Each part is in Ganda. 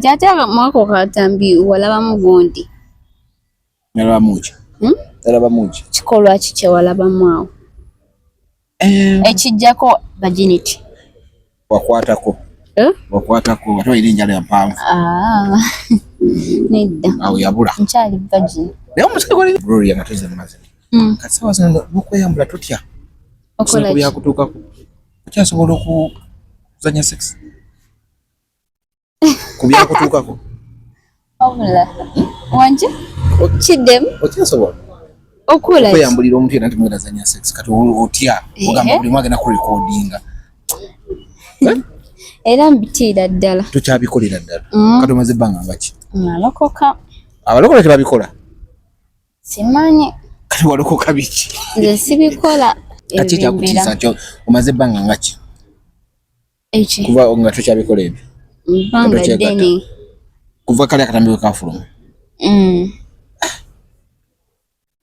kati ate mwako katambi walabamu gundi. Nalaba muki? Nalaba muki? Kikolwa ki kye walabamu awo? Ekijjako virginity. Wakwatako. Wakwatako ate olina enjala empanvu. Nedda. Awo yabula. Nkyali virgin. Naye omusajja gwali Gloria nga tuzze mumaze. Kati sawa zino nokweyambula tutya. Okola ki? Byakutuukako. Okyasobola okuzanya sex. Kubyakutuukako. Wabula. Wanje? Kiddemu? Okyasobola. Okola ki? Okweyambulira omuntu yenna timwera zanya sex. Kati otya ogamba buli mwagenda ku recordinga. Era mbitiira ddala. Tukyabikolera ddala. Kati omaze ebbanga ngaki? Nalokoka. Abalokola tebabikola? Simanyi. Kati walokoka biki? Nze sibikola. Kati kyakutiisa kyo omaze ebbanga ngaki? Eki. Kuva nga tokyabikola ebyo? Bbanga ddene. Kuva kale akatambi we kafuluma?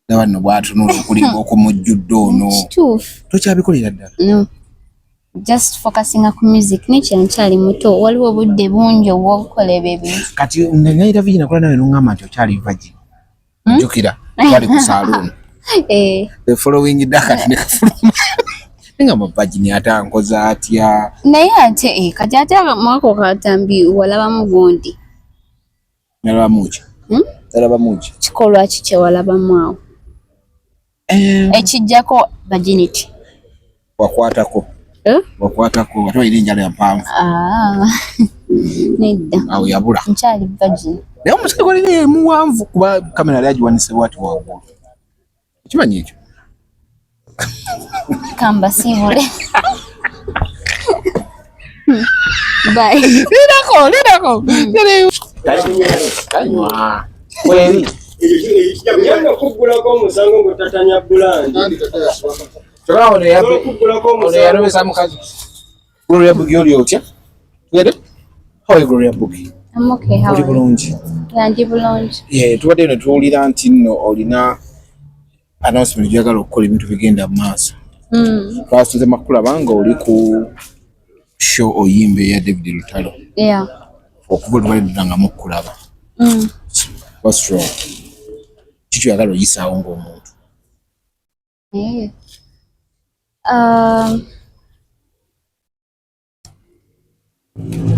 Nawa nno bw'atunula okulinga okumujjudde ono. Kituufu. Tokyabikolera ddala? No. Just focusing ku music. Niche nkyali muto. Waliwo obudde bungi obw'okukola ebyo ebintu. Kati nengayira Virgin akola nawe n'ongamba nti okyali Virgin. Jjukira twali ku saloon. The following day kati ne kafuluma. Ngamba Virgin atankoza atya. Naye ate kati ate mwako katambi walabamu gundi. Nalaba muki? Nalaba muki? Kikolwa ki kye walabamu awo? Ekijjako virginity. Wakwatako. Wakwatako ate olina enjala empanvu. Nedda. Awo yabula. Nkyali virgin. Naye omusajja gwali muwanvu kuba kamera yali agiwanise bw'ati waggulu. Kimanyi ekyo? Kamba siibule. Bye. Lidako. Kanywa. Kweli. Yanga kugulako omusango ng'otatanya bulandi. Ono yarobesa mukazi. Gloria Bugi oli otya? Ngede? How are Gloria Bugi? I'm okay, how are you? Bulungi. Ndi bulungi. Tubadde ne tuwulira nti nno olina announcement gy'oyagala okukola ebintu bigenda mu maaso. Twasuze makulaba nga oli ku show oyimba eya David Lutalo. Yeah. Okuva olubalidda nga mukulaba. What's wrong? Kiki oyagala oyisaawo ng'omuntu?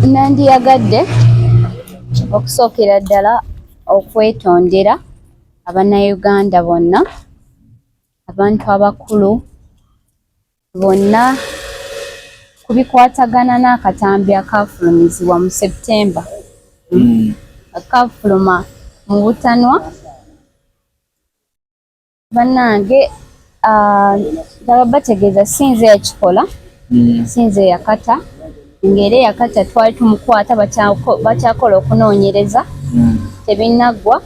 Nandiyagadde okusookera ddala okwetondera Abannayuganda bonna, abantu abakulu bonna kubikwatagana n'akatambi akaafulumizibwa mu September. Akaafuluma mu Butanwa. Bannange ndaba bategeeza sinze yakikola, sinze yakata, ng'era yakata twali tumukwata bakyakola okunoonyereza, tebinnaggwa,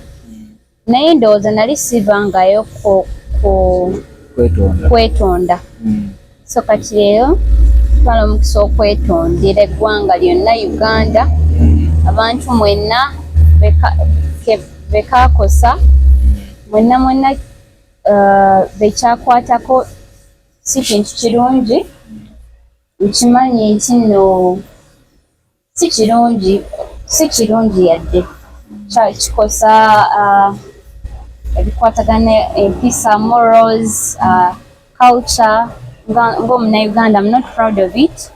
naye ndowooza nali sivangayo kwetonda. So kati leero twala omukisa okwetondera eggwanga lyonna Uganda, abantu mwenna bekaakosa, mwenna bekyakwatako si kintu kirungi. Nkimanyi nti nno si kirungi yadde kikosa ebikwatagana empisa, morals, culture. Ng'Omunnayuganda, I'm not proud of it.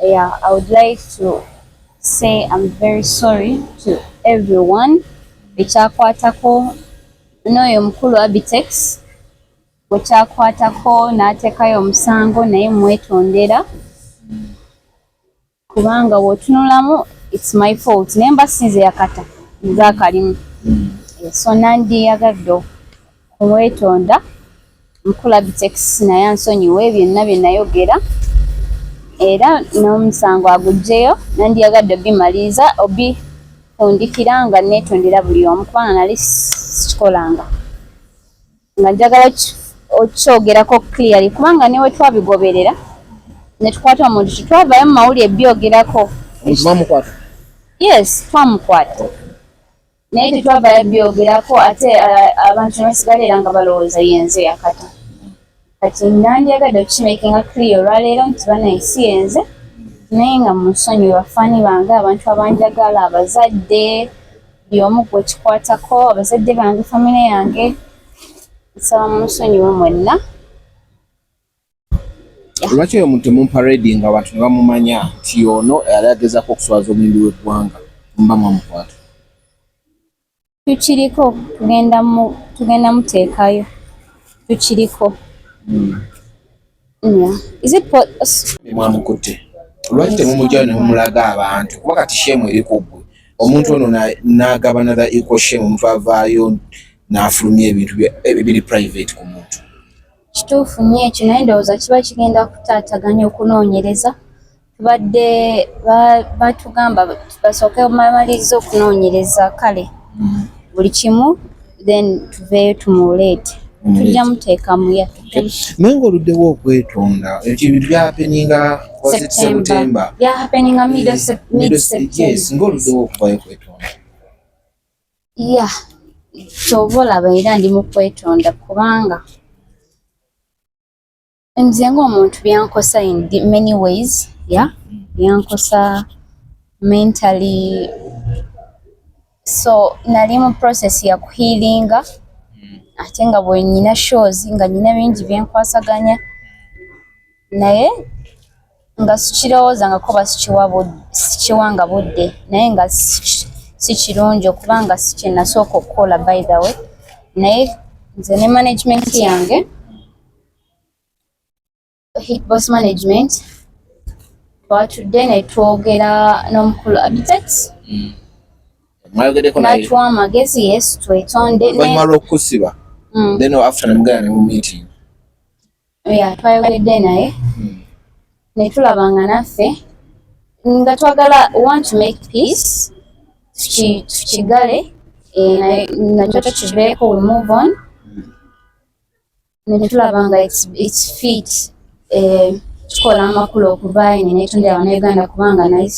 Yeah, I would like to say I'm very sorry to everyone. Ekyakwatako n'oyo omukulu Abitex bwekyakwatako n'ateekayo omusango, naye mwetondera kubanga bw'otunulamu it's my fault, naye mba sinze yakata nzaakalimu. So nandiyagadde kumwetonda mukulu Abitex naye ansonyiwe byonna bye nayogera, era n'omusango aguggyeyo. Nandiyagadde obimaliriza obifundikira nga neetondera buli omu kubanga nali sikikolanga, nga njagala okyogerako clearly kubanga ne we twabigoberera ne tukwata omuntu tetwavayo mu mawulire byogerako. Yes, twamukwata naye tetwavayo byogerako, ate abantu nebasigalira nga balowooza yenze yakata. Kati nandiyagadde okukimakinga clear olwaleero nti banaye si yenze, naye nga munsonyi bafaani bange abantu abanjagala abazadde buli omu gwe kikwatako abazadde bange famire yange nsaba munsonyiwe mwenna. Lwaki oyo omuntu temumpareding nga abantu ne bamumanya nti ono yali agezaako okuswaza omulindi w'eggwanga mba mwamukwata? Tukiriko tugenda muteekayo tukiriko. Is it mwamukutte lwaki temumujjayo ne mumulaga abantu kuba kati shemu eri ku ggwe omuntu ono n'agaba another equal shame omuntu avaayo n'afulumya ebintu ebiri private ku muntu. Kituufu nnyo ekyo naye ndowooza kiba kigenda kutaataganya okunoonyereza. Tubadde batugamba basooke bamalirize okunoonyereza kale buli kimu then tuveeyo tumuleete tujja muteeka muya. Naye ng'oluddewo okwetonda ekyo ebintu byahapeninga September byahapeninga mid-September. Ng'oluddewo okuvayo okwetonda? Yeah, ky'oba olaba era ndi mu kwetonda kubanga nze ng'omuntu byankosa in many ways. Yeah, byankosa mentally. So nali mu process ya kuhealinga ate nga bwe nyina shows nga nyina bingi byenkwasaganya naye nga sikirowooza nga kuba sikiwanga budde naye nga si kirungi okubanga si kye nasooka okukola by the way. Naye nze ne management yange Hitboss management twatudde ne twogera n'omukulu Habitat n'atuwa amagezi yes twetonde banyuma lw'okusiba then after nemugenda ne mu meeting twayogedde naye ne tulabanga naffe nga twagala want to make peace tukigale nakyo tukiveeko we move on. Ne tulabanga it's fit tukola amakulu okuvaayo ne netondera Abannayuganda kubanga naye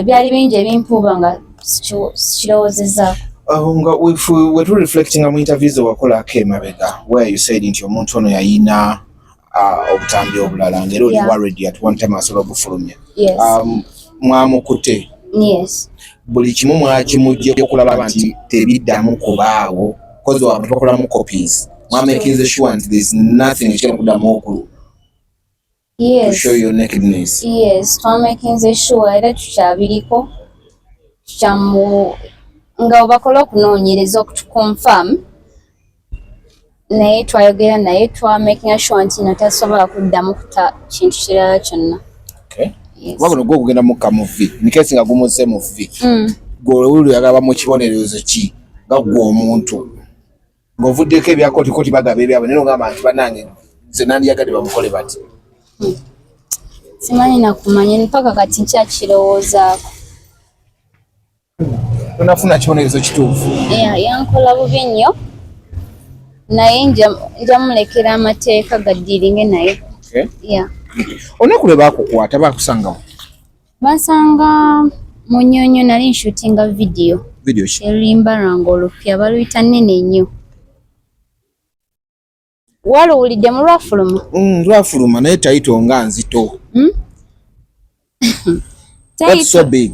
byali bingi ebimpuuba nga sikirowoozezzaako. Nga if we were to reflecting mu interviews wakolako emabega where you said nti omuntu ono yayina obutambi obulala ngeri oli worried at one time asobola obufulumya. Mwamukutte? Yes. Buli kimu mwakimujje okulaba nti tebiddamu kubaawo because abantu bakolamu copies. Making sure there's nothing you can put to show your nakedness. Yes, making sure that tukyabiriko kyamu nga obakola okunoonyereza okutuconfirm naye twayogera naye making sure nti natasobola kuddamu kuta kintu kirala kyonna. Wagono gwo kugenda mu kamuvi nikesi nga gumuze mu vi gwe yagaba mu kibonerezo ki nga gwe omuntu ng'ovuddeko ebyakooti bagaba ebyabwe naye ngamba nti bannange nze nandiyagadde bamukole bati. Simanyi nakumanya mpaka kati nkyakirowoozaako. Tonafuna kibonerezo kituufu? Yankola bubi nnyo naye nja mulekera amateeka gaddiringe naye. Olunaku lwe baakukwata baakusangawo? Bansanga mu Nnyonyo nali nshutinga video ki? Erulimba lwange olupya baluyita nnene nnyo. Waluwulidde mu Lwafuluma? Lwafuluma naye tayito nga nzito. What's so big?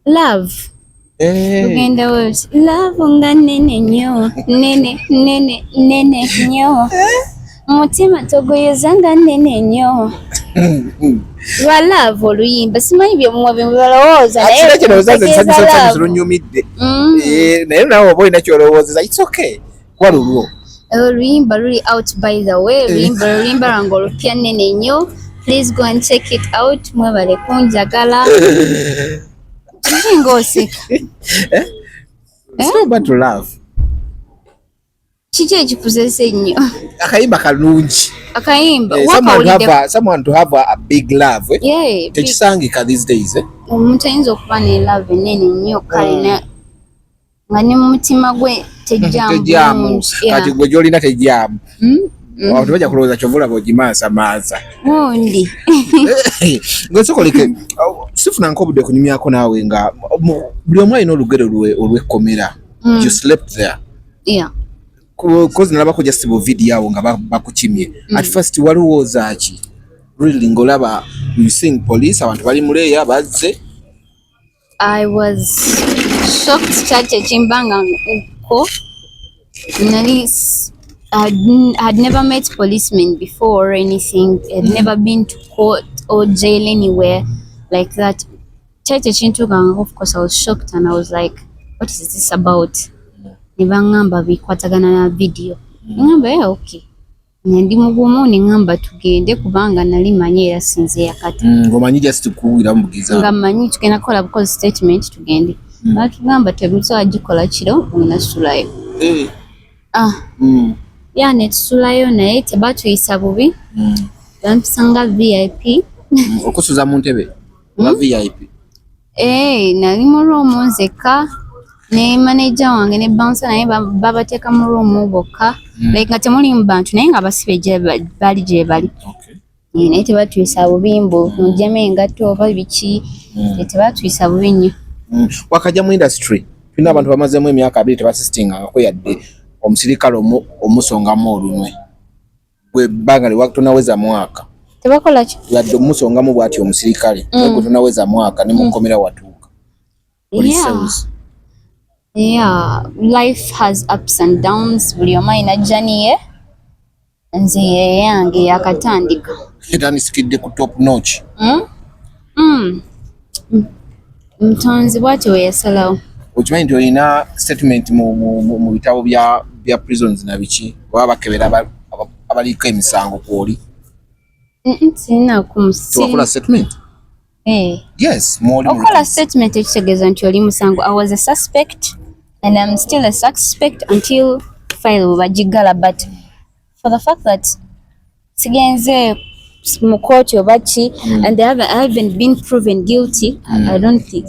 Love. Lugenda wose. Love nga nnene nnyo. Nnene nnyo. Mutima togoyeza nga nnene nnyo. Lwa love oluyimba simanyi byemumwe byebalowooza naye lunyumidde. Naye nawe oba olina kyolowooza it's okay. Walulwo oluyimba luli out by the way. Oluyimba lwange olupya nnene nnyo. Please go and check it out. Mwebale kunjagala. Ngoseka. It's not bad to love. Kiki ekikuzesa ennyo? Akayimba kalungi. Akayimba. Someone to have a big love. Yeah. Tekisangika these days. Omuntu ayinza okuba ne love ennene nnyo kale nga ne mu mutima gwe tejjamu. Kati gwe gy'olina tejjamu. Abantu bajja kulowooza kyovula bw'ogimaasamaaza. Gundi. Ng'osokoleke sifunanko obudde kunyumyako naawe nga buli omu alina olugero olw'ekkomera. You slept there. Yeah. Because nalabako just mu video awo nga bakukimye. At first walowooza ki? really ngolaba you seeing police abantu bali muleya bazze? I was shocked chache chimbanga ko I'd never met policemen before or anything. I'd never been to court or jail anywhere like that. Chache chintuga, of course I was shocked and I was like, what is this about? Nibangamba bikwatagana na video. Ngamba ya okay. Ndi mugumu ningamba tugende kubanga nali manye yasinze yakata. Ngomanyi just kuwira mugiza. Ngamanyi tugenda kola because statement tugende. Batugamba tebuzo agikola kiro ngina sulayo. Ya netsulayo naye tebatuyisa bubi. Bampisanga VIP. Okusuza mu ntebe. Wa VIP. Nali mu room nzeka. Ne manager wange ne bouncer naye babateeka mu room bokka. Like nga temuli mu bantu naye nga basibe gye bali gye bali. Okay. Naye tebatuyisa bubimbo mujjame engatto oba biki tebatuyisa bubi nnyo. Wakajja mu industry tulina abantu bamazeemu emyaka 2 tebasistinga ngako yadde omusirikale omusongamu olunwe gwe bbanga liwakutonaweza mwaka tebakola ki yadde omusongamu bw'ati omusirikale gwe tonaweza mwaka ne mukomera watuuka. Yeah, life has ups and downs. Buli omu alina journey ye. Nze yange yakatandika. Etanisikidde ku top notch. Mutonzi bw'ati we yasalawo. Okimanyi nti olina statement mu bitabo bya prisons na biki baba bakebera abaliko emisango kwoli? Sina kumusi. Tuwakola statement? Yes, more. Okola statement ekitegeeza nti oli musango. I was a suspect and I'm still a suspect until file bagigala, but for the fact that sigenze mu court oba ki and I haven't been proven guilty, I don't think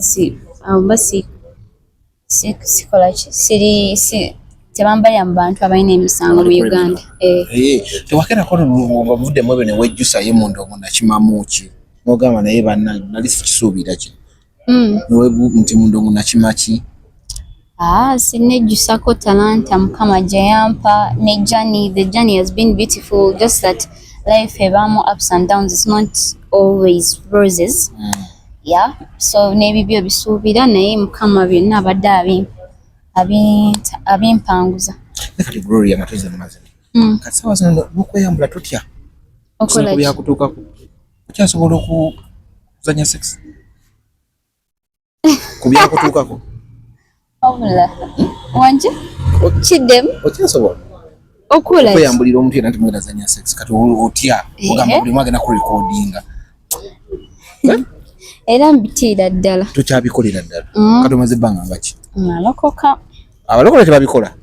sikola ki siri tebambalya mu bantu abalina emisango mu Uganda. Tewakerako bavuddemu ebyo ne wejjusa ye mundongo nakimamu ki n'ogamba naye bannange nali sikisuubira ki nti mundongo nakimaki? Sinejjusako talanta Mukama gye yampa ne journey. The journey has been beautiful, just that life ebaamu ups and downs. It's not always roses. Yeah, so n'ebibyo bisuubira naye Mukama byonna abadde abimpanguza. Kati Gloria nga tuze mumaze kati sawa zino bukweyambula tutya okola byakutuukako okyasobola okuzanya sex ku byakutuukako obula wanje kiddemu okyasobola okola okweyambulira omuntu yenna nti mugenda zanya sex kati otya ogamba buli mwagenda ku recordinga era mbitiira ddala tukyabikolera ddala kati omaze ebbanga ngaki? Nalokoka. Abalokola tebabikola?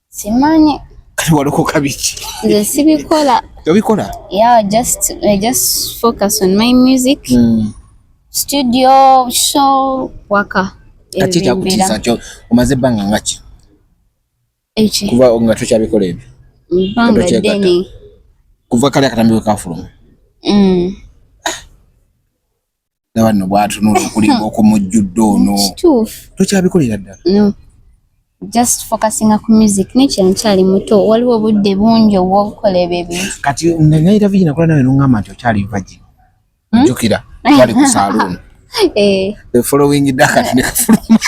Simanyi. Kati walokoka biki? Nze sibikola. Tobikola? Yeah, I just focus on my music. Studio, show, waka. Kati kyakutiisa kyo omaze ebbanga ngaki? Eki. Kuva nga tokyabikola ebyo? Bbanga ddene. Kuva kale akatambi wekafuluma? Naba nno bw'atunula okulinga okumujjudde ono. Kituufu. Tokyabikolera ddala? No. Just focusing on music. Nature nkyali muto. Waliwo obudde bungi obw'okukola ebyo ebintu. Kati nayita Virgin nakola nawe n'oŋŋamba nti okyali Virgin. Jjukira, twali ku saloon. The following day kati ne kafuluma.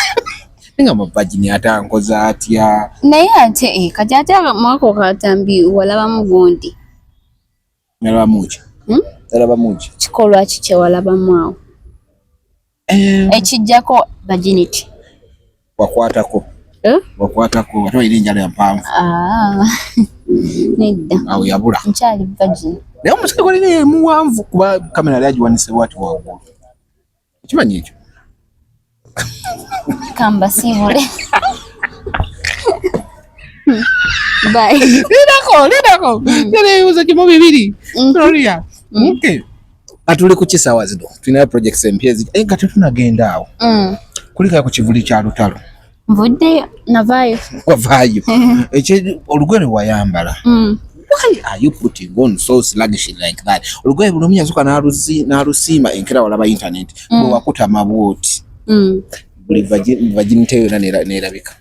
Ngamba Virgin atankoza atya. Naye ate kati ate mwako katambi walabamu gundi. Nalabamu ki? Nalabamu ki? Kikolwa ki kye walabamu awo? Ekijjako virginity. Wakwatako. Wakwatako ate olina enjala mpanvu. Nedda. Awo yabula. Nkyali virgin. Naye omusika gwalina muwanvu kuba kamera yali agiwanise bw'ati waggulu. Okimanyi ekyo? Kamba siibule. Bye. Lidako. Nebuuza kimu bibiri. Gloria. Okay. Atuli ku kisaawa zino. Tulina projects empya nga tetunagenda awo. Kulika ku kivuli kya lutalo. Nvuddeyo navaayo. Wavaayo. Ekyo olugoye wayambala. Why are you putting on so sluggish like that? Olugoye buno munyazuka n'alusiima enkera walaba internet. Bwe wakuta mabwoti. Buli virginity yonna neerabika.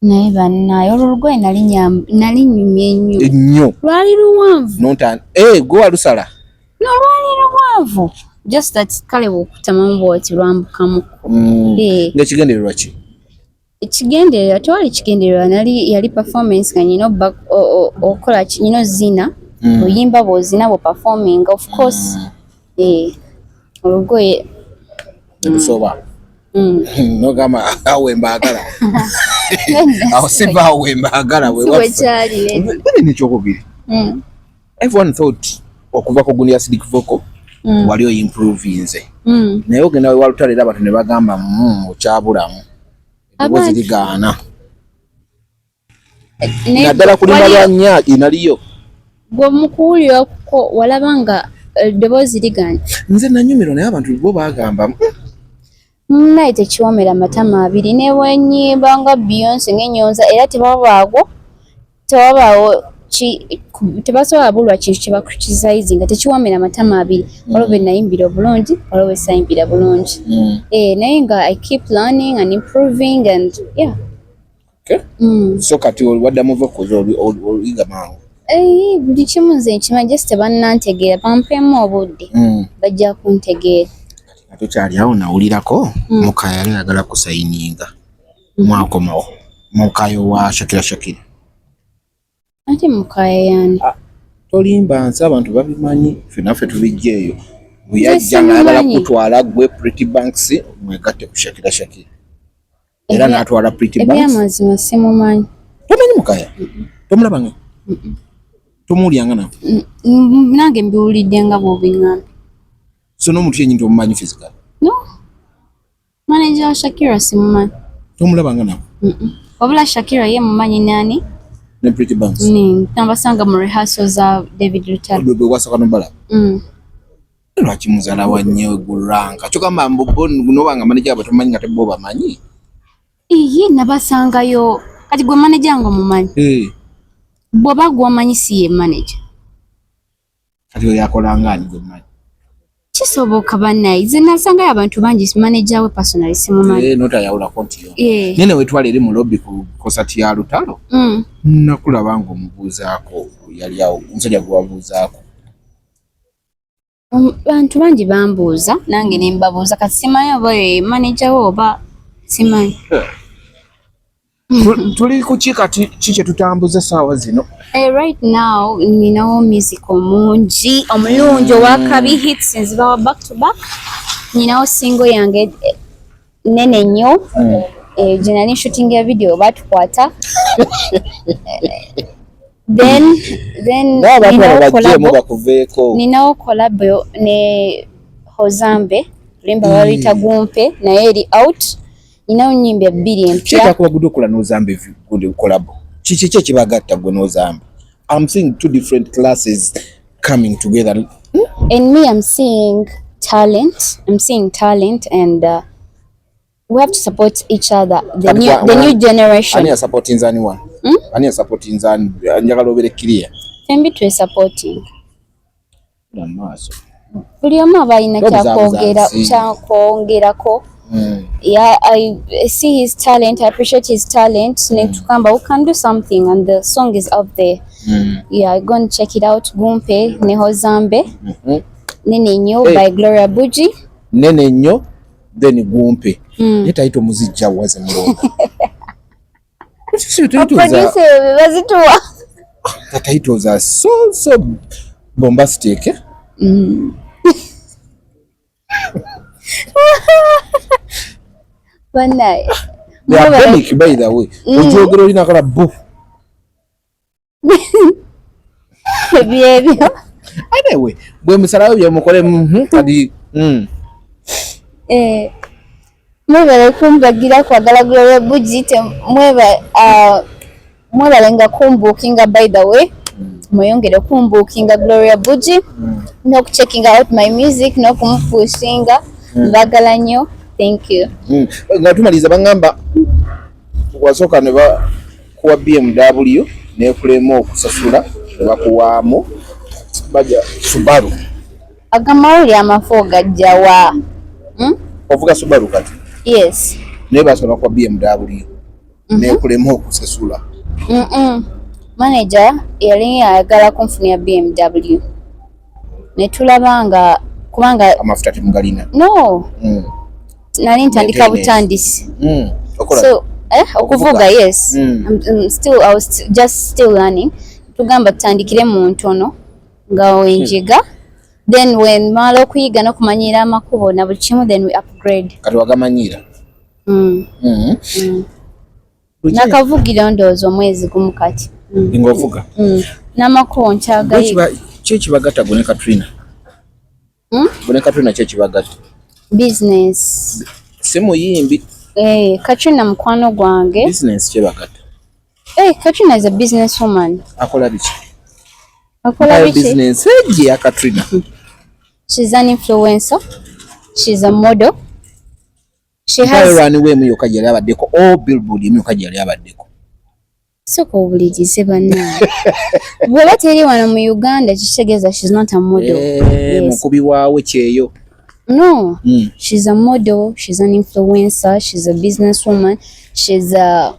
Naye bannaye olugoye nali nyumye nnyo. Ennyo. Lwali luwanvu. Gwe walusala. N'olwaliro bwavu. Just that kale bw'okutamamu bw'oti lwambukamuko. Ng'ekigendererwa ki? Ekigendererwa tewali kigendererwa yali performance nga nyina okola nyina zina. Oyimba bw'ozina bwo performing of course. Olugoye. Soba. Nogamba awe mbagala. Awo siba awe mbagala we wafa. Ni kyokubiri. Everyone thought okuva ku gundi acidic vocal wali o improve nze. Naye ogenda walutale abantu ne bagamba okyabulamu. Ebibozi ligaana. Naddala kulima lyannya inaliyo. Gwe mukuwulira ko walabanga eddoboozi ligaana. Nze nanyumirwa naye abantu bo bagamba naye tekiwoomera matama abiri ne bwenyimba nga Beyonce ng'enyonza era tewabaawo tebasobola bulwa kintu kye bakriticize nga tekiwoomera matama abiri waliwo be nayimbira obulungi waliwo be sayimbira bulungi naye nga I keep learning and improving and yeah. So kati waddamu vocals oliga mangu. Buli kimu nze nkimanyi just tebannantegeera bampeemu obudde bajja kuntegeera. Tokyali awo nawulirako Mukaya yali ayagala kusayininga mwakomawo Mukayo wa Shakira. Ate Mukaya yani tolimba nsi abantu babimanyi fenaffe tubijjeeyo buyajja n'ayagala kutwala gwe Pretty Banks mwegatte ku Shakira era n'atwala Pretty Banks. Ebyamazima simumanyi. Tomanyi Mukaya? Tomulabanga? Tomuwulyanga nawe? Nange mbiwulidde nga bw'obiŋŋambye. So n'omuntu yennyini tomumanyi physical? No. Manager wa Shakira simumanyi. Tomulabanga nawe? Wabula Shakira ye mumanyi nani? Ne Pretty Banks? Nambasanga mu rehearsal za David Lutalo. Bwe wasaka n'obalaba? Lwaki muzaala wa nnyo Guranga? Kyokamba n'obanga manager abo tomanyi nga tebo bamanyi? Nabasangayo. Kati gwe manager nga mumanyi? Bw'oba gw'omanyi si ye manager. Kati oyo yakolanga ani gwe mumanyi? Kisoboka bannaye. Nze nasangayo abantu bangi manager we personally simumanyi. Notayawula konti yo. Nene wetwala eri mu lobby ku kosati ya Lutalo. Nakulaba nga omubuuzaako yali awo omusajja gwe wabuuzaako. Bantu bangi bambuuza nange ne mbabuuza kati simanyi oba ye manager we oba simanyi. Tuli ku ki kati kiki tutambuze saawa zino? Right now ninawo music omulungi owakabi hits nzibawa back to back. Ninawo single yange nene nnyo gye nali shooting ya video batukwata. Then ninawo collab ne Hozambe limba walita Gumpe naye eri out. Ninawo nnyimba bbiri empya. Cheka kuba gudokola n'Ozambe gundi collab. Kiki kibagatta gwe n'Ozambe? I'm seeing two different classes coming together. In me, I'm seeing talent. And we have to support each other. The new generation. Ani supporting Zani one? Ani supporting Zani? Njagala obere clear. Fembi tuwe supporting. Namaso. Buli omu aba alina kyakwongerako. Yeah, I see his talent. I appreciate his talent. Netukamba, we can do something, and the song is out there. Yeah, go and check it out. Gumpe, Neho Zambe, Nene Nyo by Gloria Buji. Nene Nyo, then Gumpe. Itaito muzija waze mlonga. The titles are so bombastic. Banai. They are comic, by the way. Ojogero lina kala bu. Anyway, bwe musalayo bya mukole kadi mwebale kumbagira kwagala Gloria Buji mwebalenga kumbukinga by the way. Mweyongere kumbukinga Gloria Buji no checking out my music no kumpushinga mbagala nnyo. Thank you. Nga tumaliza bangamba wasoka ne ba kuwa BMW ne kulema okusasula ne bakuwaamu baja Subaru. Agamawuli amafo gajjawa. Ovuga Subaru kati? Yes. Ne basoka kwa BMW ne kulema okusasula. Manager yali ayagala kunfunia BMW. ne tulabanga kubanga amafuta temugalina no nali ntandika butandisi so okuvuga yes I was just still learning tugamba tutandikire mu ntono nga wenjiga then when mala okuyiga n'okumanyira amakubo na buli kimu then we upgrade kati wagamanyira nakavugira ndowooza omwezi gumu kati ng'ovuga n'amakubo nkyagayiga ki kibagatta gwe ne Katrina gwe ne Katrina ki kibagatta business si muyimbi Katrina mukwano gwange business kibagatta Katrina is a business woman akola biki business ya Katrina she's an influencer she's a model she has we myuka gyali abaddeko o billboard emyuka gyali abaddeko soko obuligize banna bw'oba teri wano mu Uganda kitegeeza she's not a model mukubi waawe kyeyo no she's a model she's an influencer she's a business woman she's a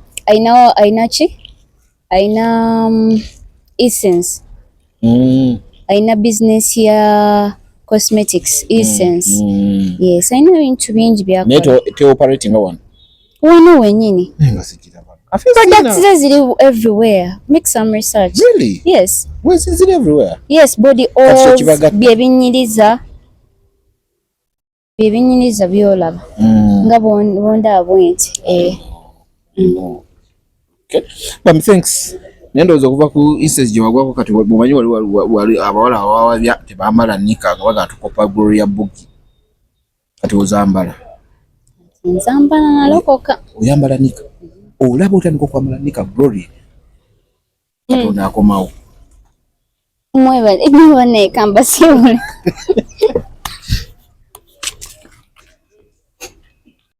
aina essence aina business ya cosmetics essence yes aina bintu bingi byakola neto te operating wano wenyini nga sikira products ziri everywhere make some research really yes where's it everywhere yes body oils byebinyiriza byolaba nga bonda bwenti okay but thanks nendowooza okuva ku instance gye wagwako kati mumanyi wali abawala abawabya tebambala nika nga bagatukopa Gloria Bugi kati ozambala nzambala nalokoka oyambala nika olaba otandika okwambala nika Gloria kati onaakomawo mweba neekamba siwule